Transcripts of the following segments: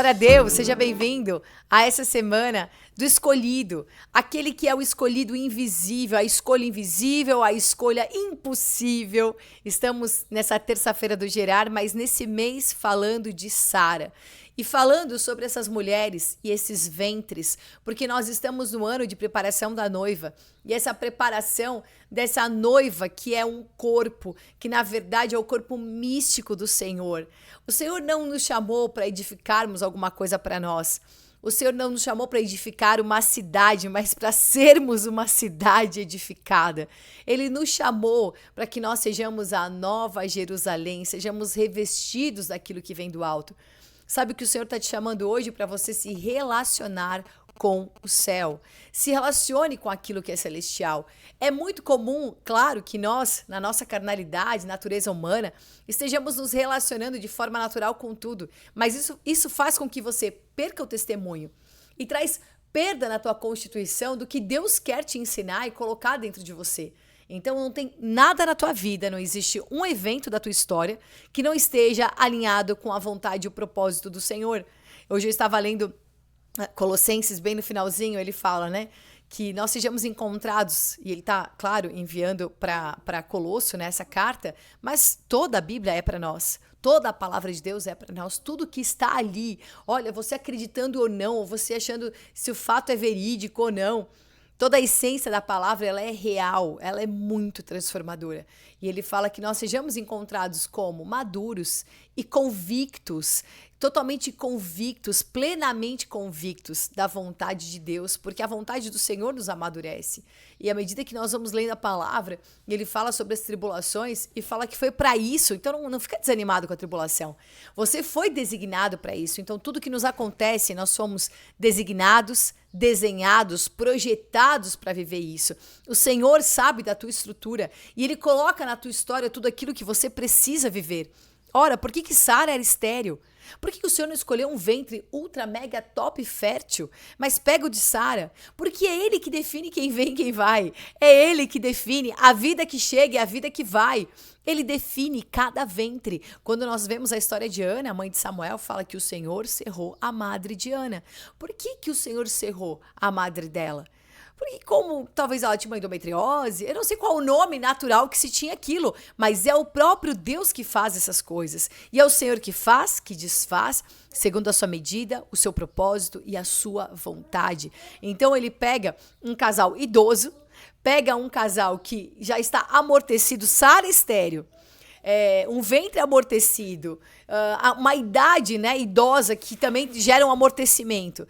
Glória a Deus, seja bem-vindo a essa semana do escolhido, aquele que é o escolhido invisível, a escolha impossível. Estamos nessa terça-feira do Gerar, mas nesse mês falando de Sara. E falando sobre essas mulheres e esses ventres, porque nós estamos no ano de preparação da noiva. E essa preparação dessa noiva que é um corpo, que na verdade é o corpo místico do Senhor. O Senhor não nos chamou para edificarmos alguma coisa para nós. O Senhor não nos chamou para edificar uma cidade, mas para sermos uma cidade edificada. Ele nos chamou para que nós sejamos a nova Jerusalém, sejamos revestidos daquilo que vem do alto. Sabe que o Senhor está te chamando hoje para você se relacionar com o céu. Se relacione com aquilo que é celestial. É muito comum, claro, que nós, na nossa carnalidade, natureza humana, estejamos nos relacionando de forma natural com tudo. Mas isso faz com que você perca o testemunho e traz perda na tua constituição do que Deus quer te ensinar e colocar dentro de você. Então não tem nada na tua vida, não existe um evento da tua história que não esteja alinhado com a vontade e o propósito do Senhor. Hoje eu estava lendo Colossenses, bem no finalzinho, ele fala, né? Que nós sejamos encontrados, e ele está, claro, enviando para Colosso, né, essa carta, mas toda a Bíblia é para nós. Toda a palavra de Deus é para nós, tudo que está ali. Olha, você acreditando ou não, ou você achando se o fato é verídico ou não, toda a essência da palavra, ela é real, ela é muito transformadora. E ele fala que nós sejamos encontrados como maduros e convictos, totalmente convictos, plenamente convictos da vontade de Deus, porque a vontade do Senhor nos amadurece. E à medida que nós vamos lendo a palavra, ele fala sobre as tribulações e fala que foi para isso. Então não fica desanimado com a tribulação. Você foi designado para isso. Então tudo que nos acontece, nós somos designados, desenhados, projetados para viver isso. O Senhor sabe da tua estrutura e Ele coloca na tua história tudo aquilo que você precisa viver. Ora, por que Sara era estéril? Por que o Senhor não escolheu um ventre ultra, mega, top, fértil, mas pega o de Sara? Porque é Ele que define quem vem e quem vai. É Ele que define a vida que chega e a vida que vai. Ele define cada ventre. Quando nós vemos a história de Ana, a mãe de Samuel, fala que o Senhor cerrou a madre de Ana. Por que o Senhor cerrou a madre dela? Porque como talvez ela tinha uma endometriose, eu não sei qual o nome natural que se tinha aquilo, mas é o próprio Deus que faz essas coisas. E é o Senhor que faz, que desfaz, segundo a sua medida, o seu propósito e a sua vontade. Então ele pega um casal idoso, pega um casal que já está amortecido, Sara estéril, um ventre amortecido, uma idade, né, idosa que também gera um amortecimento.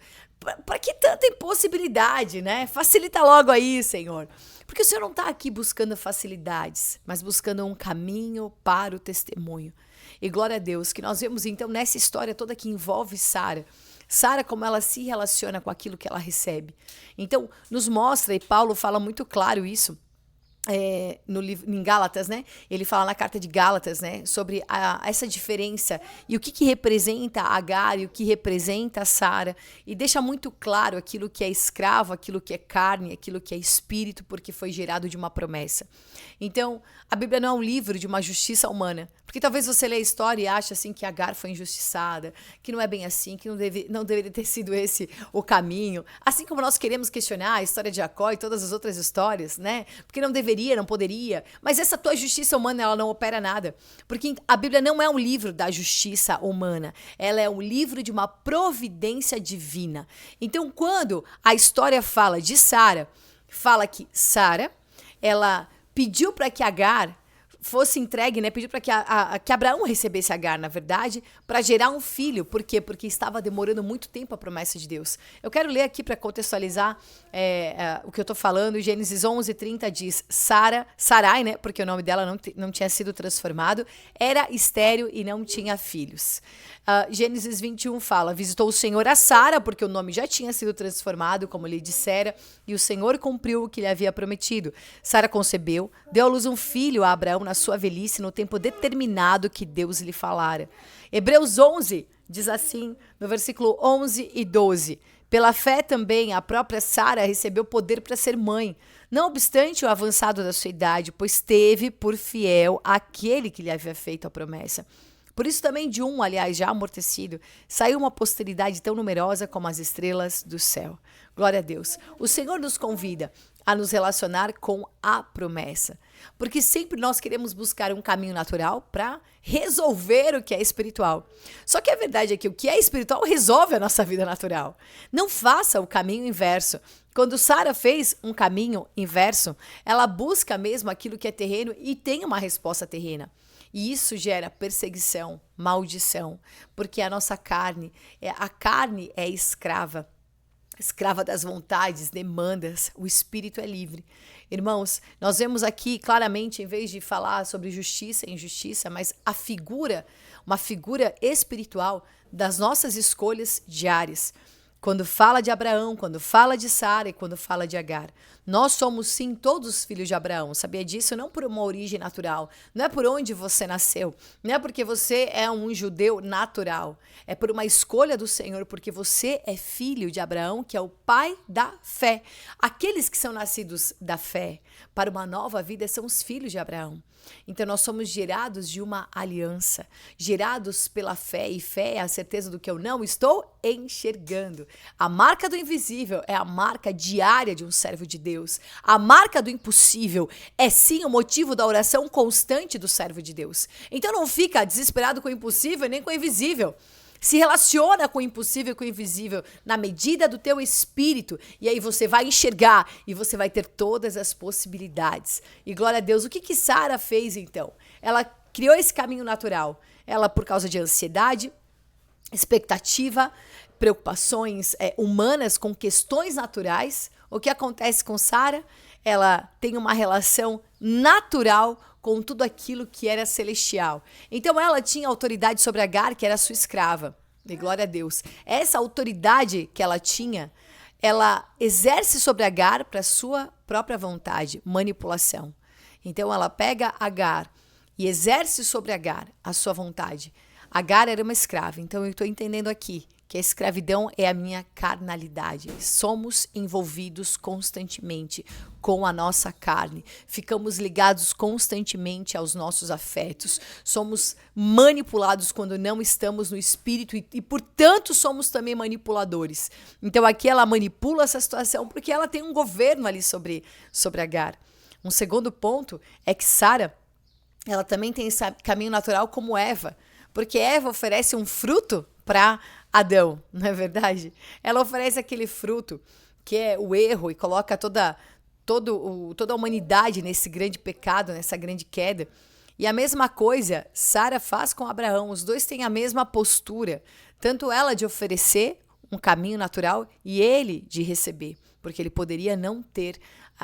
Para que tanta impossibilidade, né? Facilita logo aí, Senhor. Porque o Senhor não está aqui buscando facilidades, mas buscando um caminho para o testemunho. E glória a Deus, que nós vemos então nessa história toda que envolve Sara. Sara, como ela se relaciona com aquilo que ela recebe. Então, nos mostra, e Paulo fala muito claro isso, no livro, em Gálatas, né? Ele fala na carta de Gálatas, né? Sobre essa diferença e o que representa Agar e o que representa Sara, e deixa muito claro aquilo que é escravo, aquilo que é carne, aquilo que é espírito, porque foi gerado de uma promessa. Então, a Bíblia não é um livro de uma justiça humana, porque talvez você lê a história e ache assim que Agar foi injustiçada, que não é bem assim, que não deveria ter sido esse o caminho. Assim como nós queremos questionar a história de Jacó e todas as outras histórias, né? Porque não deveria, não poderia. Mas essa tua justiça humana, ela não opera nada. Porque a Bíblia não é um livro da justiça humana. Ela é um livro de uma providência divina. Então, quando a história fala de Sara, fala que Sara, ela pediu para que Agar fosse entregue, né? Pediu para que Abraão recebesse Agar, na verdade, para gerar um filho. Por quê? Porque estava demorando muito tempo a promessa de Deus. Eu quero ler aqui para contextualizar o que eu estou falando. Gênesis 11:30 diz, Sarai, né? Porque o nome dela não tinha sido transformado, era estéril e não tinha filhos. Gênesis 21 fala, visitou o Senhor a Sara, porque o nome já tinha sido transformado, como lhe dissera, e o Senhor cumpriu o que lhe havia prometido. Sara concebeu, deu à luz um filho a Abraão na sua velhice, no tempo determinado que Deus lhe falara. Hebreus 11 diz assim, no versículo 11 e 12, pela fé também a própria Sara recebeu poder para ser mãe, não obstante o avançado da sua idade, pois teve por fiel aquele que lhe havia feito a promessa. Por isso também de um, aliás, já amortecido, saiu uma posteridade tão numerosa como as estrelas do céu. Glória a Deus. O Senhor nos convida a nos relacionar com a promessa. Porque sempre nós queremos buscar um caminho natural para resolver o que é espiritual. Só que a verdade é que o que é espiritual resolve a nossa vida natural. Não faça o caminho inverso. Quando Sara fez um caminho inverso, ela busca mesmo aquilo que é terreno e tem uma resposta terrena. E isso gera perseguição, maldição, porque a nossa carne é escrava. Escrava das vontades, demandas, o espírito é livre. Irmãos, nós vemos aqui claramente, em vez de falar sobre justiça e injustiça, mas uma figura espiritual das nossas escolhas diárias. Quando fala de Abraão, quando fala de Sara e quando fala de Agar. Nós somos sim todos filhos de Abraão, sabia disso? Não por uma origem natural, não é por onde você nasceu, não é porque você é um judeu natural, é por uma escolha do Senhor, porque você é filho de Abraão, que é o pai da fé. Aqueles que são nascidos da fé para uma nova vida são os filhos de Abraão. Então nós somos gerados de uma aliança, gerados pela fé, e fé é a certeza do que eu não estou enxergando. A marca do invisível é a marca diária de um servo de Deus. A marca do impossível é sim o motivo da oração constante do servo de Deus. Então não fica desesperado com o impossível nem com o invisível. Se relaciona com o impossível e com o invisível na medida do teu espírito. E aí você vai enxergar e você vai ter todas as possibilidades. E glória a Deus. O que Sara fez então? Ela criou esse caminho natural. Ela, por causa de ansiedade, expectativa, preocupações humanas com questões naturais. O que acontece com Sara? Ela tem uma relação natural com tudo aquilo que era celestial. Então ela tinha autoridade sobre Agar, que era sua escrava. E glória a Deus. Essa autoridade que ela tinha, ela exerce sobre Agar para sua própria vontade, manipulação. Então ela pega Agar e exerce sobre Agar a sua vontade. Agar era uma escrava, então eu estou entendendo aqui que a escravidão é a minha carnalidade. Somos envolvidos constantemente com a nossa carne. Ficamos ligados constantemente aos nossos afetos. Somos manipulados quando não estamos no espírito e portanto, somos também manipuladores. Então, aqui ela manipula essa situação porque ela tem um governo ali sobre Agar. Um segundo ponto é que Sara, ela também tem esse caminho natural como Eva, porque Eva oferece um fruto para Adão, não é verdade? Ela oferece aquele fruto que é o erro e coloca toda a humanidade nesse grande pecado, nessa grande queda. E a mesma coisa Sara faz com Abraão. Os dois têm a mesma postura, tanto ela de oferecer um caminho natural e ele de receber, porque ele poderia não ter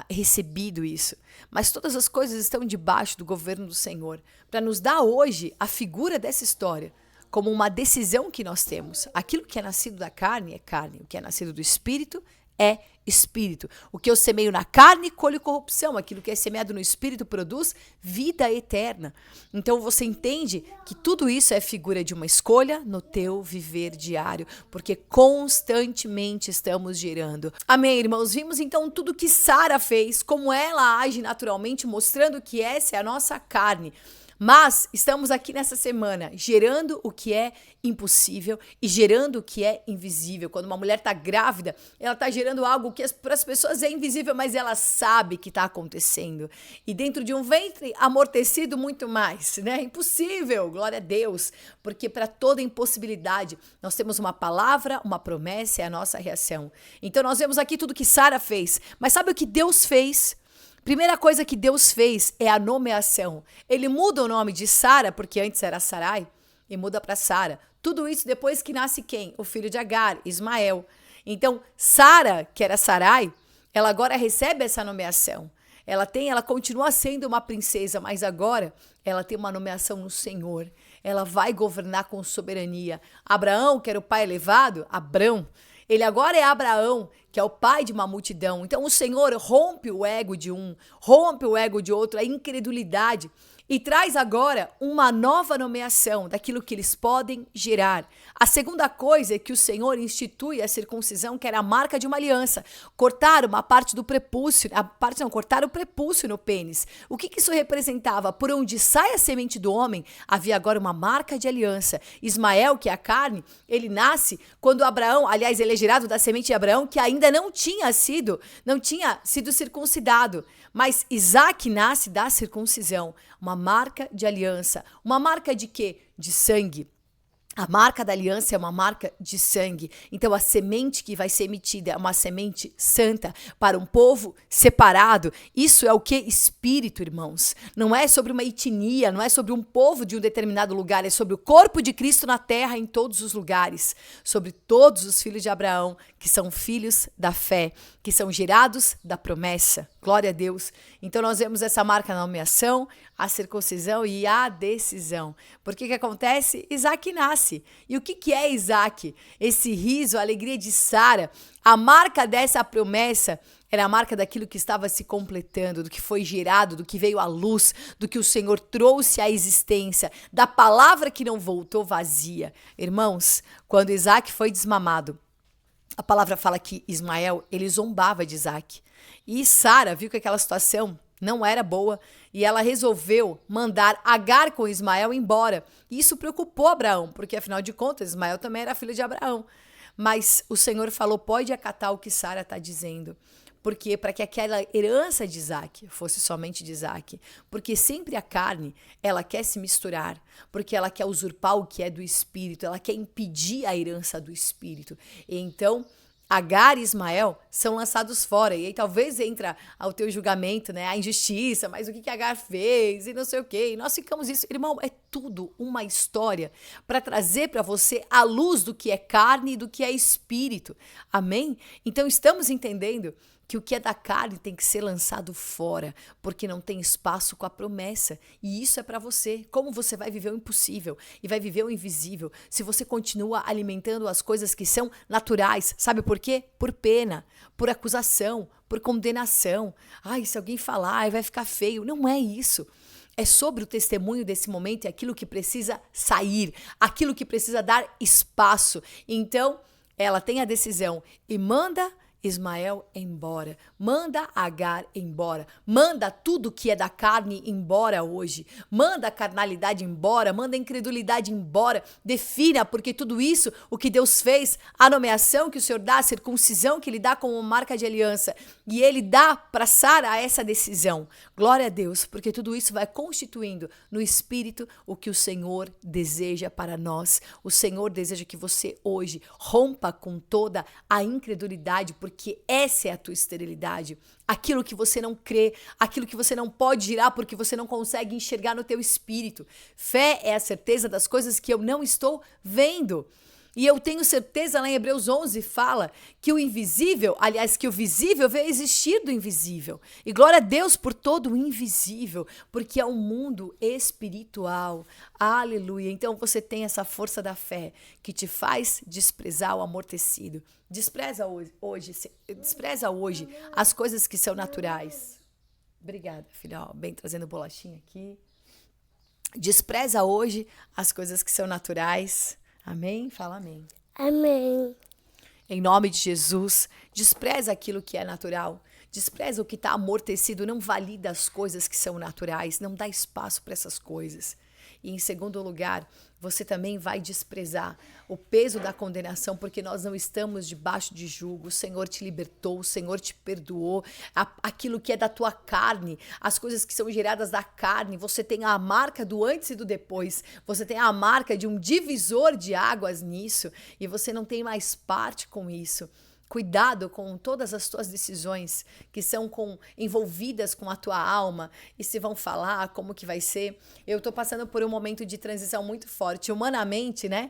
recebido isso. Mas todas as coisas estão debaixo do governo do Senhor, para nos dar hoje a figura dessa história como uma decisão que nós temos. Aquilo que é nascido da carne é carne, o que é nascido do espírito é espírito. O que eu semeio na carne, colho corrupção. Aquilo que é semeado no espírito produz vida eterna. Então você entende que tudo isso é figura de uma escolha no teu viver diário, porque constantemente estamos gerando. Amém, irmãos? Vimos então tudo que Sara fez, como ela age naturalmente, mostrando que essa é a nossa carne. Mas estamos aqui nessa semana gerando o que é impossível e gerando o que é invisível. Quando uma mulher está grávida, ela está gerando algo que para as pessoas é invisível, mas ela sabe que está acontecendo. E dentro de um ventre amortecido muito mais, né? Impossível, glória a Deus. Porque para toda impossibilidade, nós temos uma palavra, uma promessa e a nossa reação. Então nós vemos aqui tudo que Sara fez. Mas sabe o que Deus fez? Primeira coisa que Deus fez é a nomeação. Ele muda o nome de Sara, porque antes era Sarai, e muda para Sara. Tudo isso depois que nasce quem? O filho de Agar, Ismael. Então, Sara, que era Sarai, ela agora recebe essa nomeação. Ela continua sendo uma princesa, mas agora ela tem uma nomeação no Senhor. Ela vai governar com soberania. Abraão, que era o pai elevado, Abrão, ele agora é Abraão, que é o pai de uma multidão. Então o Senhor rompe o ego de um, rompe o ego de outro, a incredulidade. e traz agora uma nova nomeação daquilo que eles podem gerar. A segunda coisa é que o Senhor institui a circuncisão, que era a marca de uma aliança. Cortar uma parte do prepúcio, cortar o prepúcio no pênis. O que isso representava? Por onde sai a semente do homem, havia agora uma marca de aliança. Ismael, que é a carne, ele nasce quando Abraão, aliás, ele é gerado da semente de Abraão, que ainda não tinha sido circuncidado. Mas Isaac nasce da circuncisão, uma marca de aliança. Uma marca de quê? De sangue. A marca da aliança é uma marca de sangue. Então, a semente que vai ser emitida é uma semente santa para um povo separado. Isso é o que? Espírito, irmãos. Não é sobre uma etnia, não é sobre um povo de um determinado lugar. É sobre o corpo de Cristo na terra, em todos os lugares. Sobre todos os filhos de Abraão, que são filhos da fé, que são gerados da promessa. Glória a Deus. Então, nós vemos essa marca na nomeação, a circuncisão e a decisão. Porque que acontece? Isaac nasce. E o que é Isaac? Esse riso, a alegria de Sara, a marca dessa promessa era a marca daquilo que estava se completando, do que foi gerado, do que veio à luz, do que o Senhor trouxe à existência, da palavra que não voltou vazia. Irmãos, quando Isaac foi desmamado, a palavra fala que Ismael, ele zombava de Isaac. E Sara viu que aquela situação não era boa e ela resolveu mandar Agar com Ismael embora. E isso preocupou Abraão, porque afinal de contas Ismael também era filho de Abraão. Mas o Senhor falou, pode acatar o que Sara está dizendo. Porque para que aquela herança de Isaac fosse somente de Isaac. Porque sempre a carne, ela quer se misturar. Porque ela quer usurpar o que é do Espírito. Ela quer impedir a herança do Espírito. E então, Agar e Ismael são lançados fora. E aí talvez entra ao teu julgamento, né? A injustiça, mas o que Agar fez e não sei o quê. E nós ficamos isso. Irmão, é tudo uma história para trazer para você a luz do que é carne e do que é espírito. Amém? Então estamos entendendo que o que é da carne tem que ser lançado fora, porque não tem espaço com a promessa. E isso é para você. Como você vai viver o impossível e vai viver o invisível se você continua alimentando as coisas que são naturais? Sabe por quê? Por pena, por acusação, por condenação. Ai, se alguém falar, vai ficar feio. Não é isso. É sobre o testemunho desse momento e aquilo que precisa sair, aquilo que precisa dar espaço. Então, ela tem a decisão e manda Ismael embora, manda Agar embora, manda tudo que é da carne embora hoje, manda a carnalidade embora, manda a incredulidade embora, defina, porque tudo isso, o que Deus fez, a nomeação que o Senhor dá, a circuncisão que Ele dá como marca de aliança, e Ele dá para Sara essa decisão. Glória a Deus, porque tudo isso vai constituindo no Espírito o que o Senhor deseja para nós. O Senhor deseja que você hoje rompa com toda a incredulidade, porque essa é a tua esterilidade. Aquilo que você não crê, aquilo que você não pode girar porque você não consegue enxergar no teu espírito. Fé é a certeza das coisas que eu não estou vendo. E eu tenho certeza, lá em Hebreus 11 fala que o invisível, aliás, que o visível veio existir do invisível. E glória a Deus por todo o invisível, porque é um mundo espiritual. Aleluia. Então você tem essa força da fé que te faz desprezar o amortecido. Despreza hoje as coisas que são naturais. Obrigada, filha. Bem trazendo bolachinha aqui. Despreza hoje as coisas que são naturais. Amém? Fala amém. Amém. Em nome de Jesus, despreza aquilo que é natural. Despreza o que está amortecido. Não valida as coisas que são naturais. Não dá espaço para essas coisas. E em segundo lugar, você também vai desprezar o peso da condenação, porque nós não estamos debaixo de julgo. O Senhor te libertou, o Senhor te perdoou. Aquilo que é da tua carne, as coisas que são geradas da carne, você tem a marca do antes e do depois. Você tem a marca de um divisor de águas nisso e você não tem mais parte com isso. Cuidado com todas as tuas decisões que são envolvidas com a tua alma e se vão falar, como que vai ser. Eu estou passando por um momento de transição muito forte. Humanamente, né?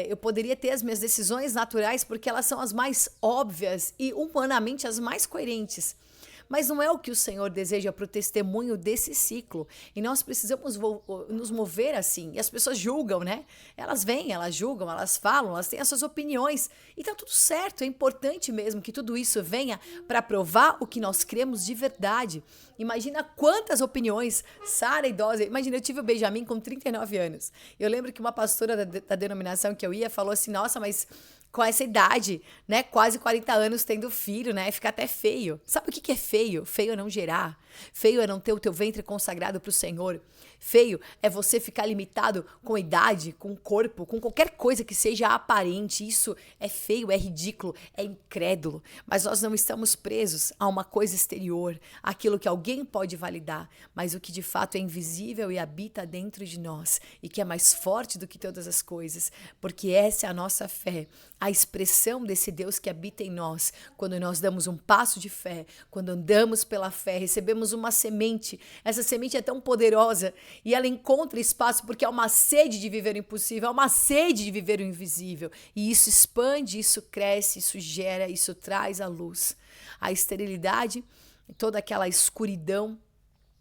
Eu poderia ter as minhas decisões naturais porque elas são as mais óbvias e humanamente as mais coerentes. mas não é o que o Senhor deseja para o testemunho desse ciclo. E nós precisamos nos mover assim. E as pessoas julgam, né? Elas vêm, elas julgam, elas falam, elas têm as suas opiniões. E tá tudo certo, é importante mesmo que tudo isso venha para provar o que nós cremos de verdade. Imagina quantas opiniões, Sara idosa, imagina, eu tive o Benjamin com 39 anos. Eu lembro que uma pastora da denominação que eu ia falou assim, nossa, mas com essa idade, né, quase 40 anos tendo filho, né, fica até feio. Sabe o que é feio? Feio é não gerar. Feio é não ter o teu ventre consagrado para o Senhor. Feio é você ficar limitado com idade, com corpo, com qualquer coisa que seja aparente. Isso é feio, é ridículo, é incrédulo. Mas nós não estamos presos a uma coisa exterior, aquilo que alguém pode validar, mas o que de fato é invisível e habita dentro de nós e que é mais forte do que todas as coisas, porque essa é a nossa fé, a expressão desse Deus que habita em nós. Quando nós damos um passo de fé, quando andamos pela fé, recebemos uma semente. Essa semente é tão poderosa e ela encontra espaço porque é uma sede de viver o impossível, é uma sede de viver o invisível. E isso expande, isso cresce, isso gera, isso traz a luz. A esterilidade, toda aquela escuridão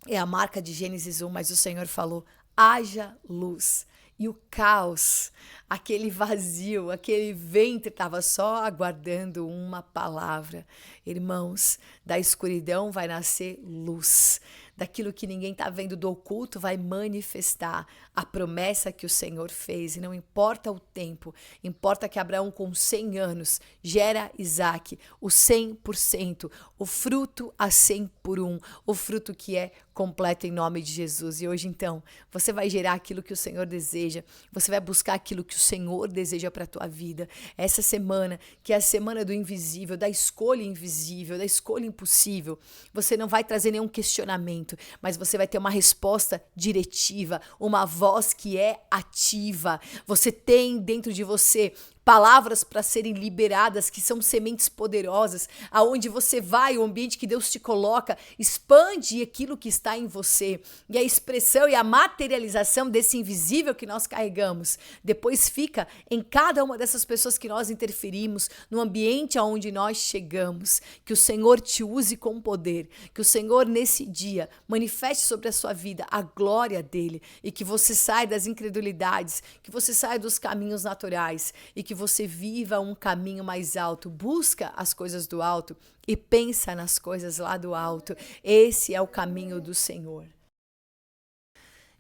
é a marca de Gênesis 1, mas o Senhor falou, haja luz. E o caos, aquele vazio, aquele ventre estava só aguardando uma palavra. Irmãos, da escuridão vai nascer luz. Daquilo que ninguém está vendo do oculto vai manifestar a promessa que o Senhor fez. E não importa o tempo, importa que Abraão com 100 anos gera Isaac, o 100%, o fruto a 100 por 1, o fruto que é completo em nome de Jesus. E hoje então, você vai gerar aquilo que o Senhor deseja, você vai buscar aquilo que o Senhor deseja para a tua vida. Essa semana, que é a semana do invisível, da escolha invisível, da escolha impossível, você não vai trazer nenhum questionamento, mas você vai ter uma resposta diretiva, uma voz que é ativa. Você tem dentro de você palavras para serem liberadas, que são sementes poderosas, aonde você vai, o ambiente que Deus te coloca, expande aquilo que está em você. E a expressão e a materialização desse invisível que nós carregamos, depois fica em cada uma dessas pessoas que nós interferimos, no ambiente aonde nós chegamos. Que o Senhor te use com poder, que o Senhor nesse dia manifeste sobre a sua vida a glória dele e que você saia das incredulidades, que você saia dos caminhos naturais e que você viva um caminho mais alto, busca as coisas do alto e pensa nas coisas lá do alto. Esse é o caminho do Senhor.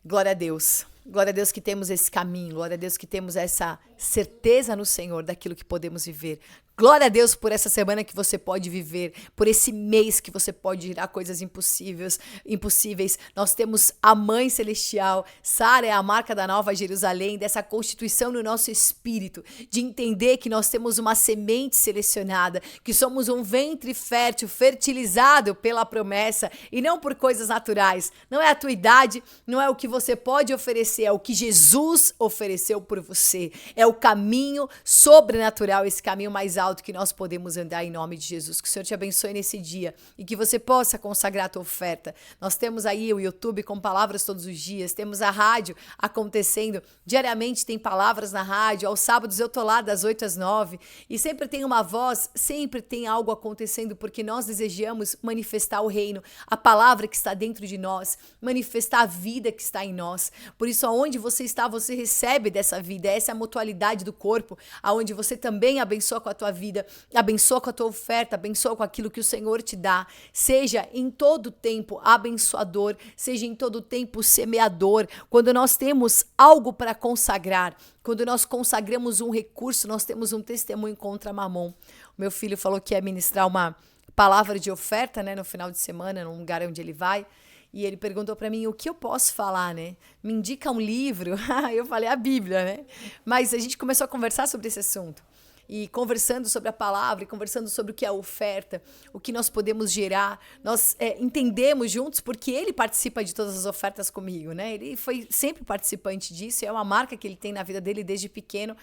Glória a Deus. Glória a Deus que temos esse caminho, glória a Deus que temos essa certeza no Senhor daquilo que podemos viver. Glória a Deus por essa semana que você pode viver, por esse mês que você pode gerar coisas impossíveis. Nós temos a Mãe Celestial, Sara é a marca da Nova Jerusalém, dessa constituição no nosso espírito, de entender que nós temos uma semente selecionada, que somos um ventre fértil, fertilizado pela promessa e não por coisas naturais. Não é a tua idade, não é o que você pode oferecer, é o que Jesus ofereceu por você. É o caminho sobrenatural, esse caminho mais alto que nós podemos andar em nome de Jesus. Que o Senhor te abençoe nesse dia e que você possa consagrar a tua oferta. Nós temos aí o YouTube com palavras todos os dias, temos a rádio acontecendo diariamente, tem palavras na rádio, aos sábados eu tô lá das 8 às 9 e sempre tem uma voz, sempre tem algo acontecendo porque nós desejamos manifestar o reino, a palavra que está dentro de nós, manifestar a vida que está em nós. Por isso, aonde você está, você recebe dessa vida, essa é a mutualidade do corpo, aonde você também abençoa com a tua vida, abençoa com a tua oferta, abençoa com aquilo que o Senhor te dá. Seja em todo tempo abençoador, seja em todo tempo semeador. Quando nós temos algo para consagrar, quando nós consagramos um recurso, nós temos um testemunho contra Mamon. O meu filho falou que ia ministrar uma palavra de oferta, né, no final de semana, num lugar onde ele vai. E ele perguntou para mim, o que eu posso falar, né? Me indica um livro. Eu falei, a Bíblia, né? Mas a gente começou a conversar sobre esse assunto. E conversando sobre a palavra, e conversando sobre o que é a oferta, o que nós podemos gerar. Nós entendemos juntos, porque ele participa de todas as ofertas comigo, né? Ele foi sempre participante disso, é uma marca que ele tem na vida dele desde pequeno.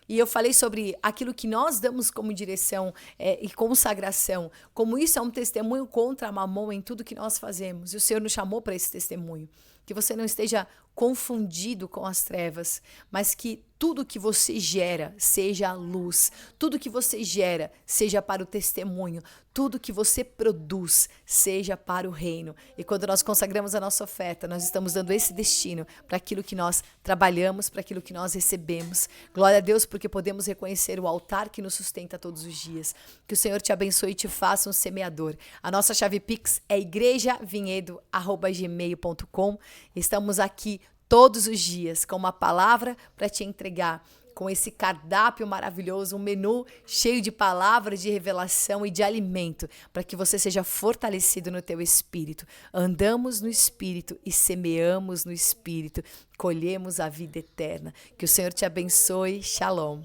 E eu falei sobre aquilo que nós damos como direção e consagração, como isso é um testemunho contra Mamon em tudo que nós fazemos. E o Senhor nos chamou para esse testemunho. que você não esteja confundido com as trevas, mas que tudo que você gera seja a luz, tudo que você gera seja para o testemunho, tudo que você produz seja para o reino. E quando nós consagramos a nossa oferta, nós estamos dando esse destino para aquilo que nós trabalhamos, para aquilo que nós recebemos. Glória a Deus, porque podemos reconhecer o altar que nos sustenta todos os dias. Que o Senhor te abençoe e te faça um semeador. A nossa chave Pix é igrejavinhedo@gmail.com. Estamos aqui todos os dias com uma palavra para te entregar, com esse cardápio maravilhoso, um menu cheio de palavras de revelação e de alimento, para que você seja fortalecido no teu espírito. Andamos no espírito e semeamos no espírito, colhemos a vida eterna. Que o Senhor te abençoe. Shalom.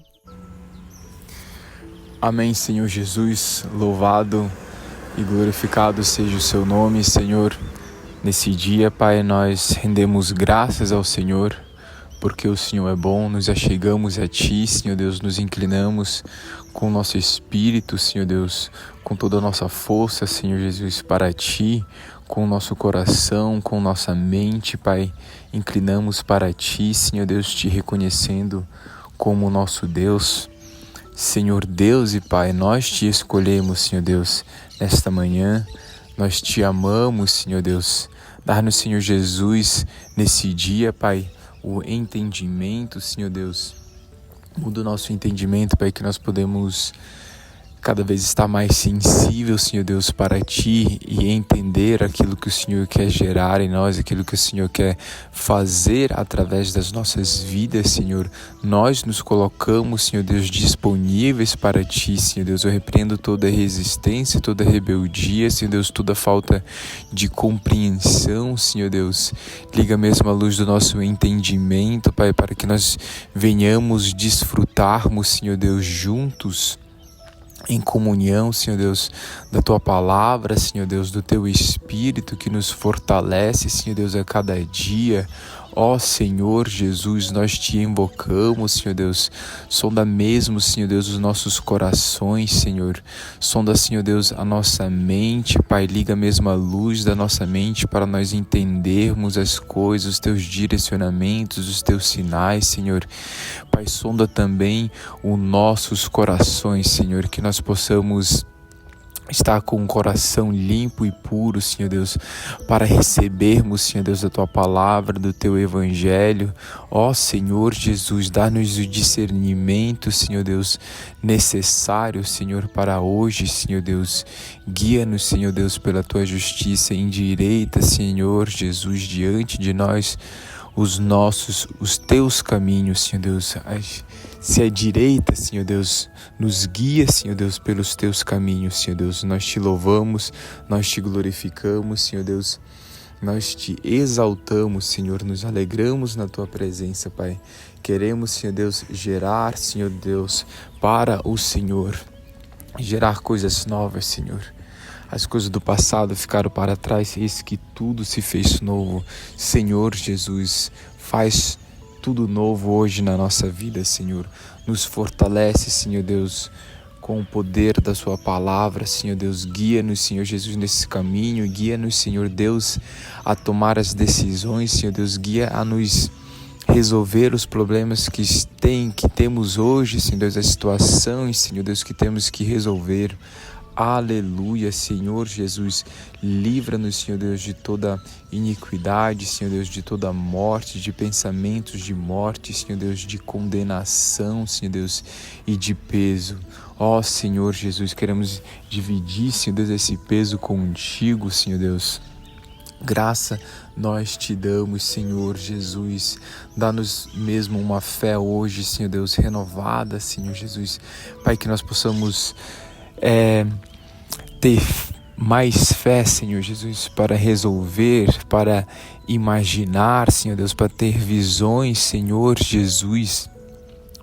Amém, Senhor Jesus. Louvado e glorificado seja o seu nome, Senhor. Nesse dia, Pai, nós rendemos graças ao Senhor, porque o Senhor é bom, nos achegamos a Ti, Senhor Deus, nos inclinamos com o nosso espírito, Senhor Deus, com toda a nossa força, Senhor Jesus, para Ti, com o nosso coração, com nossa mente, Pai, inclinamos para Ti, Senhor Deus, Te reconhecendo como nosso Deus. Senhor Deus e Pai, nós Te escolhemos, Senhor Deus, nesta manhã. Nós Te amamos, Senhor Deus. Dar-nos, Senhor Jesus, nesse dia, Pai, o entendimento, Senhor Deus. Muda o nosso entendimento, Pai, que nós podemos cada vez estar mais sensível, Senhor Deus, para Ti e entender aquilo que o Senhor quer gerar em nós, aquilo que o Senhor quer fazer através das nossas vidas, Senhor. Nós nos colocamos, Senhor Deus, disponíveis para Ti, Senhor Deus. Eu repreendo toda resistência, toda rebeldia, Senhor Deus, toda falta de compreensão, Senhor Deus. Liga mesmo a luz do nosso entendimento, Pai, para que nós venhamos desfrutarmos, Senhor Deus, juntos, em comunhão, Senhor Deus, da Tua palavra, Senhor Deus, do Teu Espírito que nos fortalece, Senhor Deus, a cada dia. Ó Senhor Jesus, nós Te invocamos, Senhor Deus. Sonda mesmo, Senhor Deus, os nossos corações, Senhor. Sonda, Senhor Deus, a nossa mente, Pai. Liga mesmo a luz da nossa mente para nós entendermos as coisas, os Teus direcionamentos, os Teus sinais, Senhor. Pai, sonda também os nossos corações, Senhor, que nós possamos estar com um coração limpo e puro, Senhor Deus, para recebermos, Senhor Deus, a Tua palavra, do Teu Evangelho. Ó Senhor Jesus, dá-nos o discernimento, Senhor Deus, necessário, Senhor, para hoje, Senhor Deus. Guia-nos, Senhor Deus, pela Tua justiça, endireita, Senhor Jesus, diante de nós os Teus caminhos, Senhor Deus. Se a direita, Senhor Deus, nos guia, Senhor Deus, pelos Teus caminhos, Senhor Deus. Nós Te louvamos, nós Te glorificamos, Senhor Deus. Nós Te exaltamos, Senhor, nos alegramos na Tua presença, Pai. Queremos, Senhor Deus, gerar, Senhor Deus, para o Senhor. Gerar coisas novas, Senhor. As coisas do passado ficaram para trás, eis que tudo se fez novo. Senhor Jesus, faz tudo novo hoje na nossa vida, Senhor. Nos fortalece, Senhor Deus, com o poder da Sua palavra, Senhor Deus. Guia-nos, Senhor Jesus, nesse caminho. Guia-nos, Senhor Deus, a tomar as decisões, Senhor Deus. Guia a nos resolver os problemas que temos hoje, Senhor Deus, as situações, Senhor Deus, que temos que resolver. Aleluia, Senhor Jesus, livra-nos, Senhor Deus, de toda iniquidade, Senhor Deus, de toda morte, de pensamentos de morte, Senhor Deus, de condenação, Senhor Deus, e de peso. Ó Senhor Jesus, queremos dividir, Senhor Deus, esse peso contigo, Senhor Deus. Graça nós Te damos, Senhor Jesus. Dá-nos mesmo uma fé hoje, Senhor Deus, renovada, Senhor Jesus. Pai, que nós possamos ter mais fé, Senhor Jesus, para resolver, para imaginar, Senhor Deus, para ter visões, Senhor Jesus,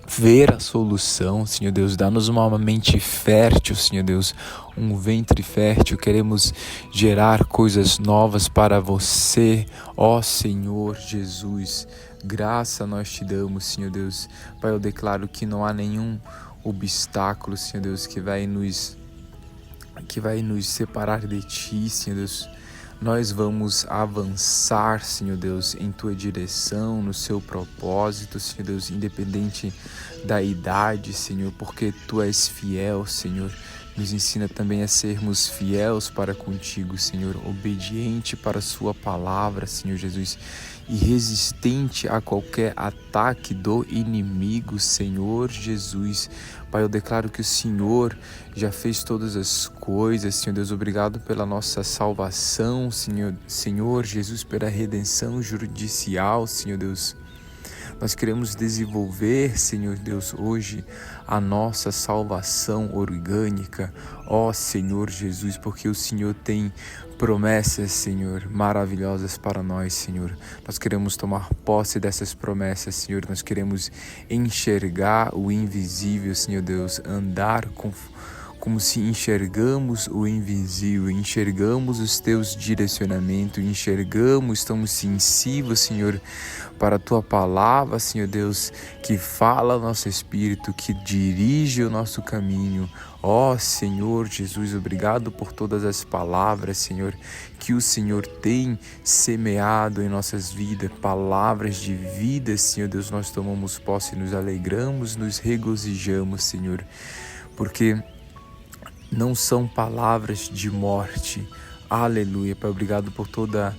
ver a solução, Senhor Deus. Dá-nos uma mente fértil, Senhor Deus, um ventre fértil. Queremos gerar coisas novas para Você, ó Senhor Jesus. Graça nós Te damos, Senhor Deus. Pai, eu declaro que não há nenhum obstáculo, Senhor Deus, que vai nos separar de Ti, Senhor Deus. nós vamos avançar, Senhor Deus, em Tua direção, no Seu propósito, Senhor Deus, independente da idade, Senhor, porque Tu és fiel, Senhor. Nos ensina também a sermos fiéis para contigo, Senhor, obediente para a Sua palavra, Senhor Jesus, e resistente a qualquer ataque do inimigo, Senhor Jesus. Pai, eu declaro que o Senhor já fez todas as coisas, Senhor Deus. Obrigado pela nossa salvação, Senhor Jesus, pela redenção judicial, Senhor Deus. Nós queremos desenvolver, Senhor Deus, hoje a nossa salvação orgânica, ó Senhor Jesus, porque o Senhor tem promessas, Senhor, maravilhosas para nós, Senhor. Nós queremos tomar posse dessas promessas, Senhor. Nós queremos enxergar o invisível, Senhor Deus, andar como se enxergamos o invisível, enxergamos os Teus direcionamentos, estamos sensíveis, Senhor, para a Tua palavra, Senhor Deus, que fala ao nosso espírito, que dirige o nosso caminho. Ó Senhor Jesus, obrigado por todas as palavras, Senhor, que o Senhor tem semeado em nossas vidas, palavras de vida, Senhor Deus. Nós tomamos posse, nos alegramos, nos regozijamos, Senhor, porque não são palavras de morte. Aleluia, Pai. Obrigado por toda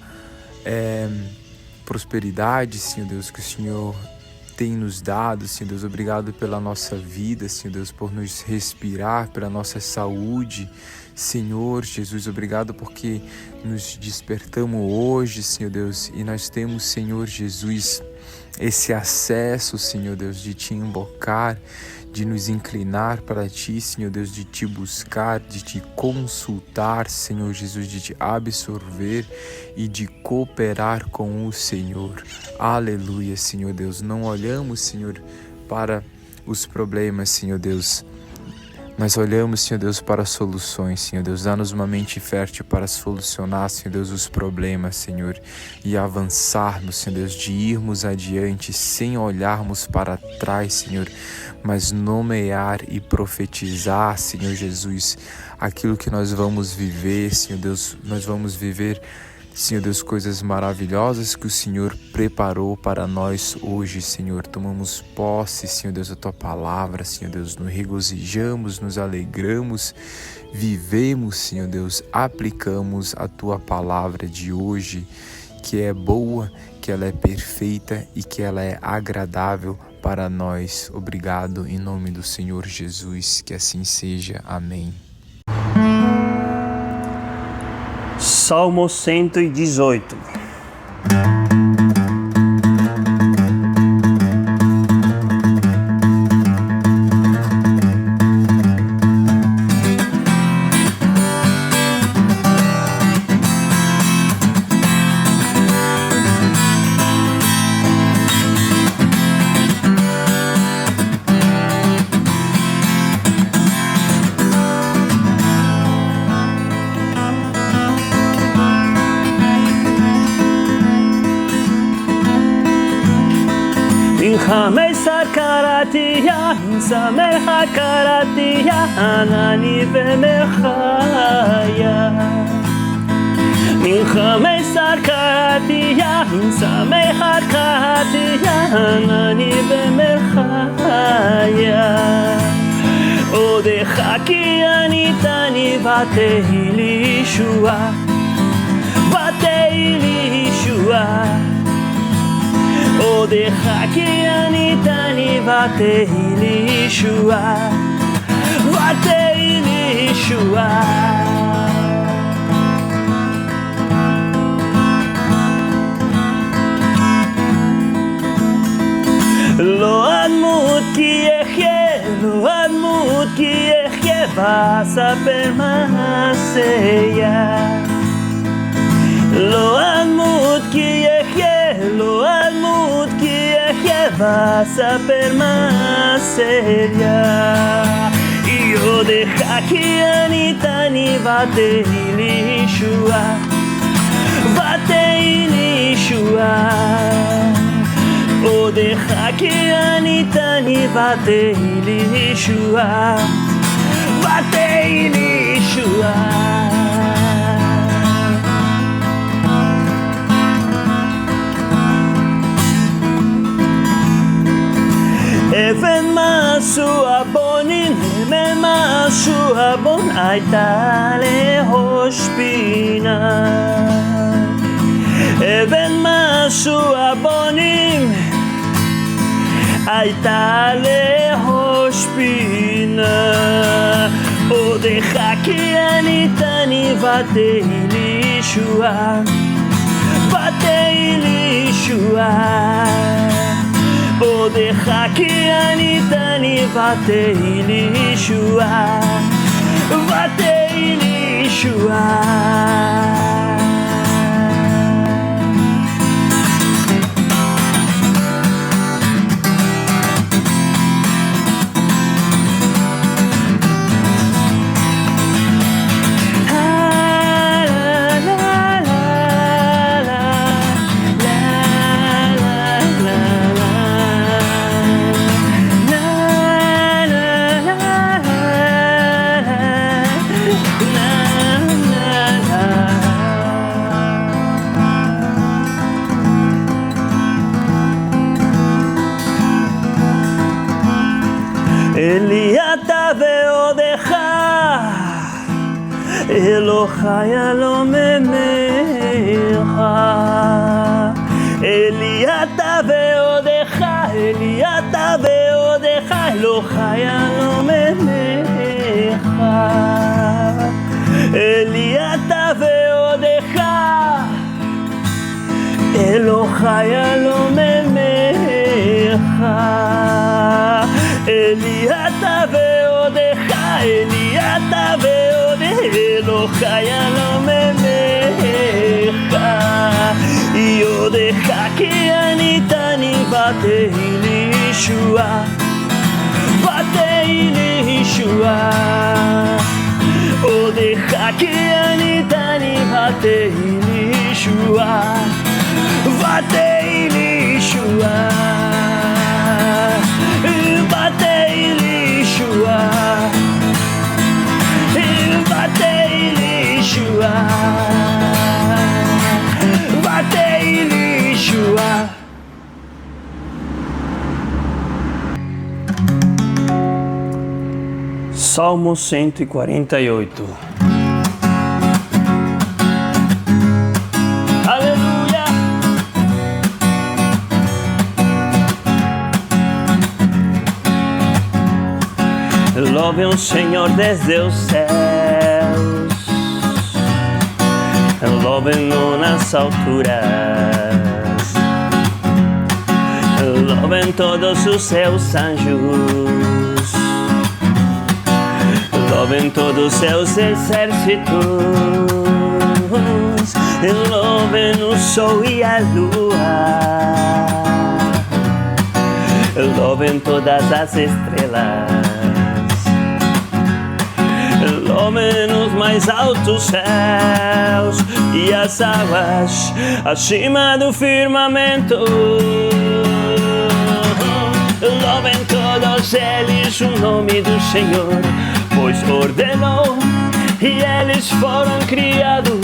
prosperidade, Senhor Deus, que o Senhor tem nos dado, Senhor Deus. Obrigado pela nossa vida, Senhor Deus, por nos respirar, pela nossa saúde, Senhor Jesus. Obrigado porque nos despertamos hoje, Senhor Deus, e nós temos, Senhor Jesus, esse acesso, Senhor Deus, de Te invocar, de nos inclinar para Ti, Senhor Deus, de Te buscar, de Te consultar, Senhor Jesus, de Te absorver e de cooperar com o Senhor. Aleluia, Senhor Deus. Não olhamos, Senhor, para os problemas, Senhor Deus. Nós olhamos, Senhor Deus, para soluções, Senhor Deus. Dá-nos uma mente fértil para solucionar, Senhor Deus, os problemas, Senhor, e avançarmos, Senhor Deus, de irmos adiante sem olharmos para trás, Senhor, mas nomear e profetizar, Senhor Jesus, aquilo que nós vamos viver, Senhor Deus. Nós vamos viver, Senhor Deus, coisas maravilhosas que o Senhor preparou para nós hoje, Senhor. Tomamos posse, Senhor Deus, da Tua palavra, Senhor Deus. Nos regozijamos, nos alegramos, vivemos, Senhor Deus. Aplicamos a Tua palavra de hoje, que é boa, que ela é perfeita e que ela é agradável para nós. Obrigado, em nome do Senhor Jesus, que assim seja. Amém. Salmo 118. חמסר קראתיה, שמחה קראתיה, ענני ומחיה. חמסר קראתיה, שמחה קראתיה, ענני ומחיה. עודך כי עניתני ותהי לי ישועה, ותהי לי ישועה. עודך כי עניתני ותהי לי ישועה, ותהי לי ישועה. לא אדמות כי אחיה, לא אדמות כי אחיה, ואספר מעשיה. לא אדמות כי אחיה, לא אדמות כי אחיה, ואספר מעשיה. יודך כי עניתני ותהי לי ישועה, ותהי לי ישועה. עודך כי עניתני ותהי לי ישועה, ותהי לי ישועה. משהו הבונים, משהו הבון, הייתה לראש פינה. אבן משהו הבונים, הייתה לראש פינה. עודך כי עניתני ותהי לי ישועה, ותהי לי ישועה. עודך כי עניתני ותהי לי ישועה, ותהי לי ישועה. אלי אתה ועודך, אלוהי אלוממך. אלי אתה ועודך, אלי אתה ועודך, אלוהי אלוממך. אלי אתה ועודך, אלוהי אלוממך. אלי אתה ועודך, אלי אתה ועודך, אלוהי אלוממך. יודך כי עניתני ותהי לי ישועה, ותהי לי ישועה. עודך כי עניתני ותהי לי ישועה, ותהי לי ישועה. ותהי לי ישועה, ותהי לי ישועה, ותהי לי ישועה. Salmo 148. Aleluia! Louvem o Senhor desde os céus, louvem-no nas alturas, louvem todos os seus anjos, louvem todos os seus exércitos, louvem o sol e a lua, louvem todas as estrelas. Louvem nos mais altos céus e as águas acima do firmamento. Louvem todos eles o nome do Senhor, pois ordenou e eles foram criados.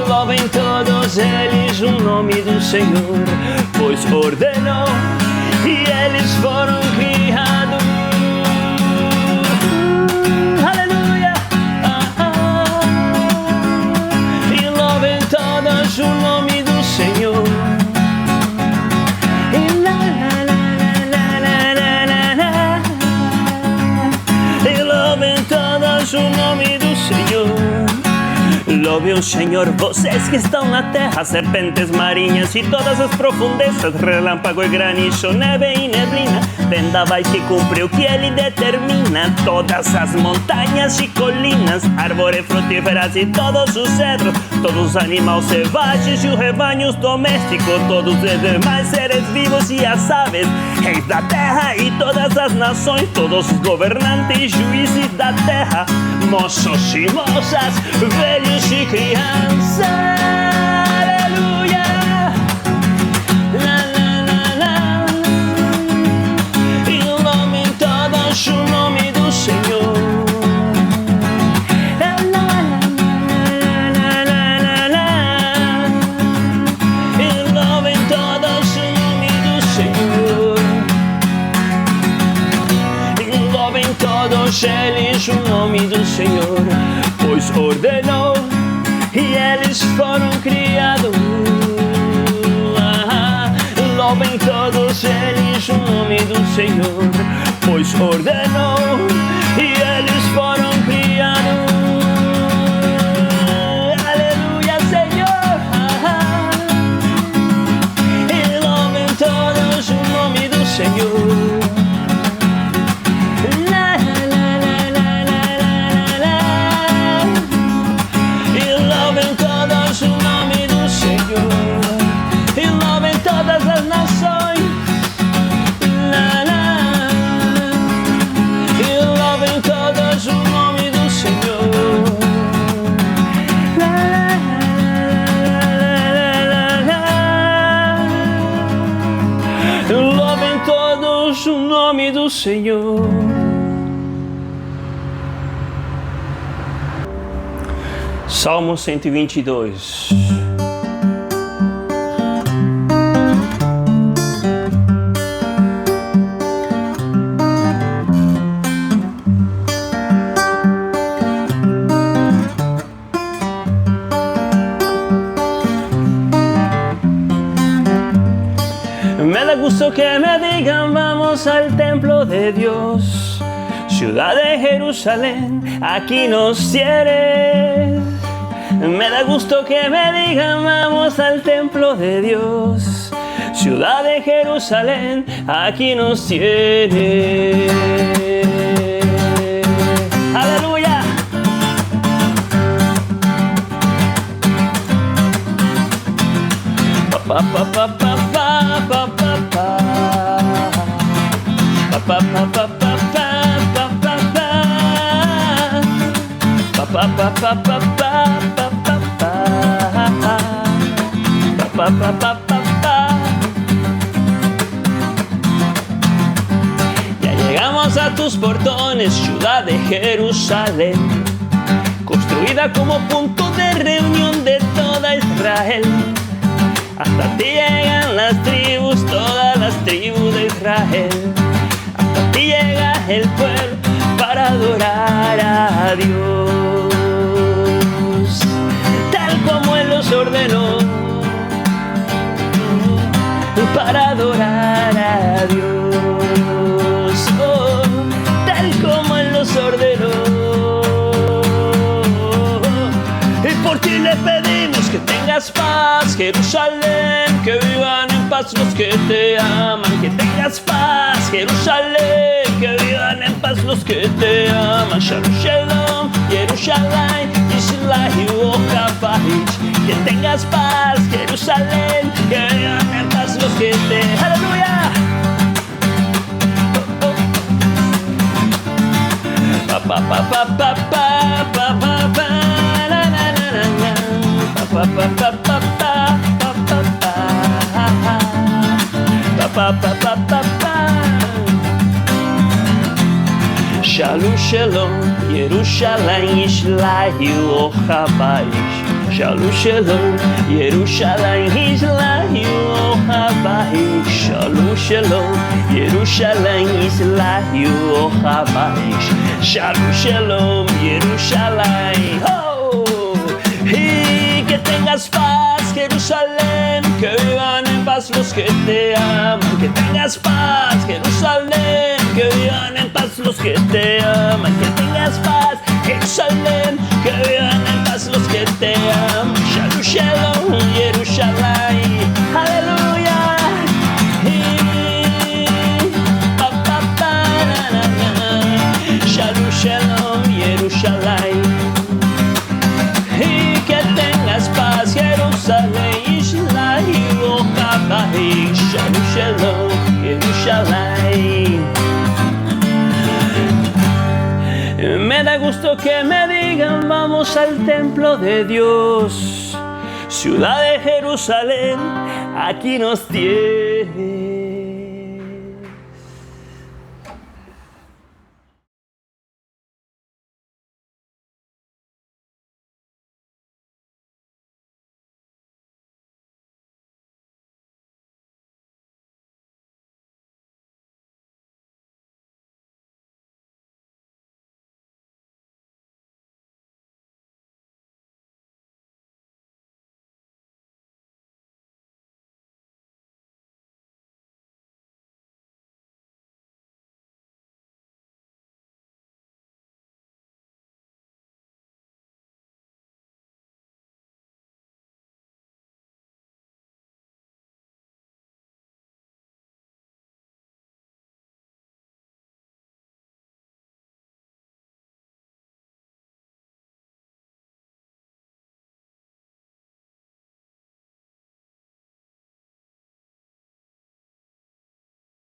Louvem todos eles o nome do Senhor, pois ordenou e eles foram criados. O nome do Senhor. E louvem todos o nome do Senhor. Louve o Senhor, vocês que estão na terra, serpentes marinhas e todas as profundezas, relâmpago e granizo, neve e neblina, vendaval que cumpre o que ele determina, todas as montanhas e colinas, árvores frutíferas e todos os cedros, todos os animais selvagens e os rebanhos domésticos, todos os demais seres vivos e as aves, reis da terra e todas as nações, todos os governantes e juízes da terra, moços e moças, velhos e crianças. Aleluia. La, la, la, la. E louvem todos o nome do Senhor. La, la, la, la, la, la. E louvem todos o nome do Senhor. todos eles o nome do Senhor, pois ordenou e eles foram criados. Louvem todos eles o nome do Senhor, pois ordenou e eles foram criados. Aleluia, Senhor. E louvem todos o nome do Senhor. O nome do Senhor. Salmo 122. Me da gusto que me digan vamos al templo de Dios, ciudad de Jerusalén, aquí nos tienes. Me da gusto que me digan vamos al templo de Dios, ciudad de Jerusalén, aquí nos tienes. Aleluya. Pa, pa, pa, pa, pa, pa, pa, pa. Pa, pa, pa, pa, pa, pa, pa, pa. Pa, pa, pa, pa, pa, pa, pa, pa, pa. Pa, pa, pa, pa, pa. Ya llegamos a tus portones, ciudad de Jerusalén, construida como punto de reunión de toda Israel. Hasta ti llegan las tribus, todas las tribus de Israel. Hasta ti llega el pueblo para adorar a Dios, tal como Él los ordenó, para adorar a Dios, oh, tal como Él los ordenó. Y por ti le pedimos que tengas paz, Jerusalén, que vivan en paz los que te aman. Que tengas paz, Jerusalén, que vivan en paz los que te aman. Shalom, shalom, Jerusalén, Yisrael, Okapaich. Que tengas paz, Jerusalén, que vivan en paz los que te... ¡Aleluya! Oh, oh. Pa, pa, pa, pa, pa, pa, pa, pa, pa. Pa, pa, pa, pa, pa, pa, pa, pa. Pa, pa, pa, pa, pa. Shalom, shalom, Jerusalem, Israel, Okapaich. Shalom, shalom, Jerusalem, Israel, Okapaich. Shalom, shalom, Jerusalem, Israel, Okapaich. Shalom, shalom, Jerusalem. Oh! Y que tengas paz, Jerusalén, que vivan en paz los que te aman. Que tengas paz, Jerusalén, que vivan en paz los que te aman. Que tengas paz, Jerusalén, que vivan en paz los que te aman. Shalom, shalom, Jerusalén, aleluya. Pa, pa, pa, na, na, na. Shalom, shalom, Jerusalén. Y que tengas paz, Jerusalén, Israel, Okapaich. Shalom, shalom, Jerusalén. Me da gusto que me digan vamos al templo de Dios, ciudad de Jerusalén, aquí nos tiene.